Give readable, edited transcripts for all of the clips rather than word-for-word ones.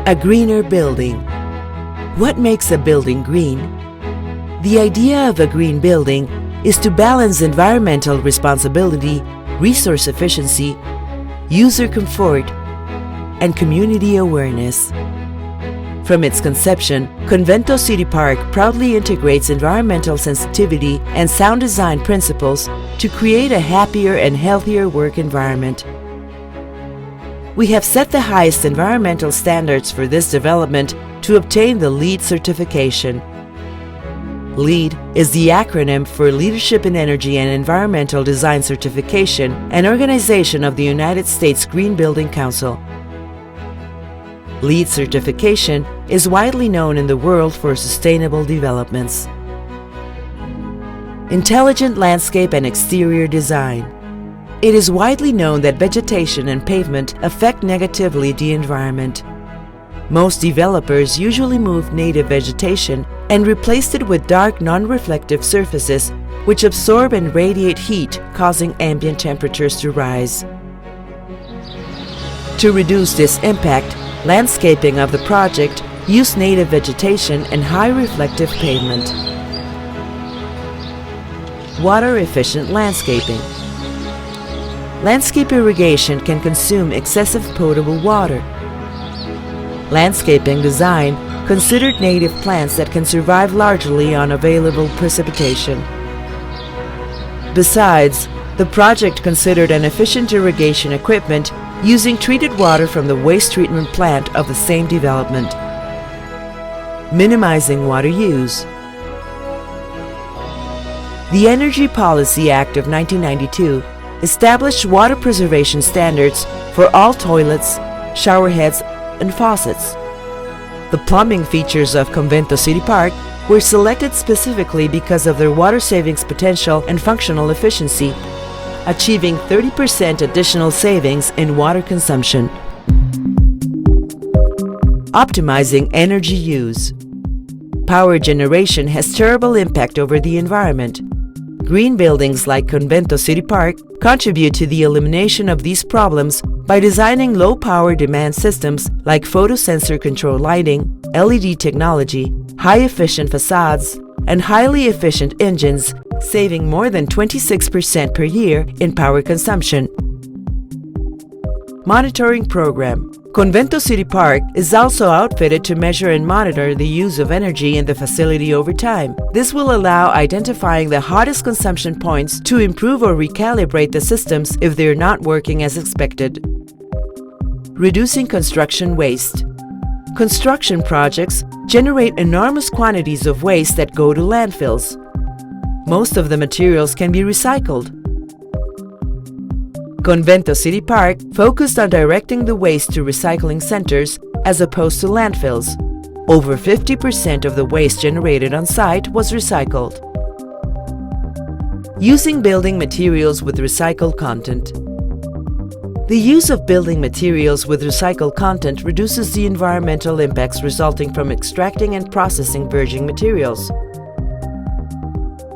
A greener building. What makes a building green? The idea of a green building is to balance environmental responsibility, resource efficiency, user comfort, and community awareness. From its conception, Convento City Park proudly integrates environmental sensitivity and sound design principles to create a happier and healthier work environment. We have set the highest environmental standards for this development to obtain the LEED certification. LEED is the acronym for Leadership in Energy and Environmental Design Certification, an organization of the United States Green Building Council. LEED certification is widely known in the world for sustainable developments. Intelligent landscape and exterior design. It is widely known that vegetation and pavement affect negatively the environment. Most developers usually move native vegetation and replaced it with dark, non-reflective surfaces which absorb and radiate heat, causing ambient temperatures to rise. To reduce this impact, landscaping of the project used native vegetation and high reflective pavement. Water-efficient landscaping. Landscape irrigation can consume excessive potable water. Landscaping design considered native plants that can survive largely on available precipitation. Besides, the project considered an efficient irrigation equipment using treated water from the waste treatment plant of the same development. Minimizing water use. The Energy Policy Act of 1992 established water preservation standards for all toilets, showerheads, and faucets. The plumbing features of Convento City Park were selected specifically because of their water savings potential and functional efficiency, achieving 30% additional savings in water consumption. Optimizing energy use. Power generation has terrible impact over the environment. Green buildings like Convento City Park contribute to the elimination of these problems by designing low-power demand systems like photosensor control lighting, LED technology, high-efficient facades, and highly efficient engines, saving more than 26% per year in power consumption. Monitoring program. Convento City Park is also outfitted to measure and monitor the use of energy in the facility over time. This will allow identifying the hottest consumption points to improve or recalibrate the systems if they're not working as expected. Reducing construction waste. Construction projects generate enormous quantities of waste that go to landfills. Most of the materials can be recycled. Convento City Park focused on directing the waste to recycling centers as opposed to landfills. Over 50% of the waste generated on site was recycled. Using building materials with recycled content. The use of building materials with recycled content reduces the environmental impacts resulting from extracting and processing virgin materials.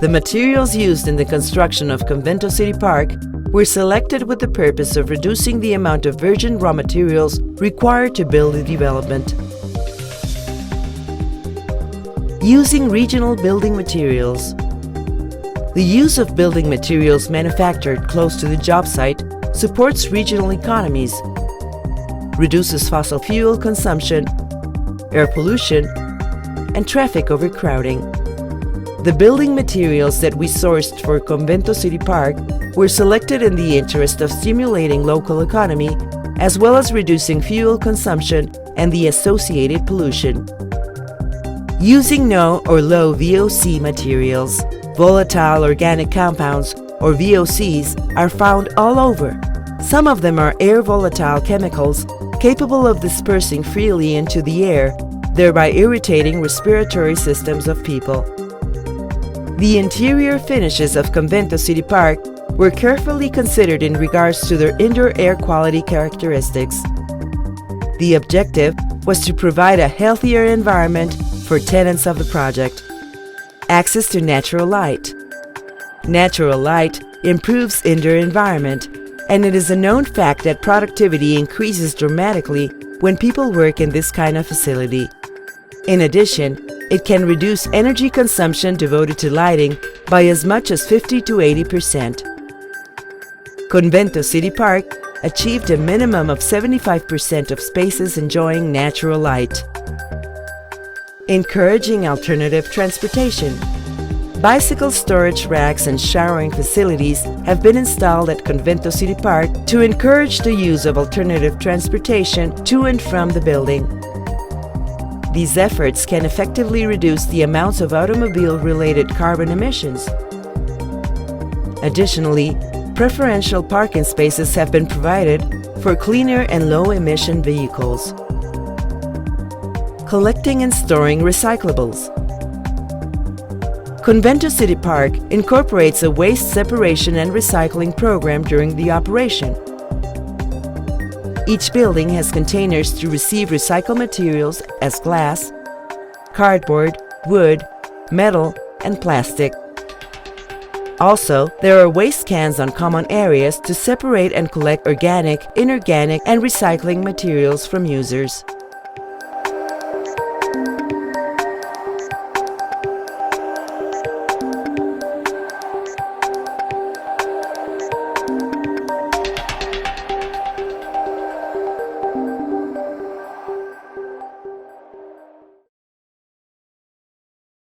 The materials used in the construction of Convento City Park were selected with the purpose of reducing the amount of virgin raw materials required to build the development. Using regional building materials. The use of building materials manufactured close to the job site supports regional economies, reduces fossil fuel consumption, air pollution, and traffic overcrowding. The building materials that we sourced for Convento City Park were selected in the interest of stimulating local economy as well as reducing fuel consumption and the associated pollution. Using no or low VOC materials. Volatile organic compounds, or VOCs, are found all over. Some of them are air volatile chemicals capable of dispersing freely into the air, thereby irritating respiratory systems of people. The interior finishes of Convento City Park were carefully considered in regards to their indoor air quality characteristics. The objective was to provide a healthier environment for tenants of the project. Access to natural light. Natural light improves indoor environment, and it is a known fact that productivity increases dramatically when people work in this kind of facility. In addition, it can reduce energy consumption devoted to lighting by as much as 50 to 80%. Convento City Park achieved a minimum of 75% of spaces enjoying natural light. Encouraging alternative transportation. Bicycle storage racks and showering facilities have been installed at Convento City Park to encourage the use of alternative transportation to and from the building. These efforts can effectively reduce the amounts of automobile-related carbon emissions. Additionally, preferential parking spaces have been provided for cleaner and low-emission vehicles. Collecting and storing recyclables. Convento City Park incorporates a waste separation and recycling program during the operation. Each building has containers to receive recycled materials as glass, cardboard, wood, metal, and plastic. Also, there are waste cans on common areas to separate and collect organic, inorganic, and recycling materials from users.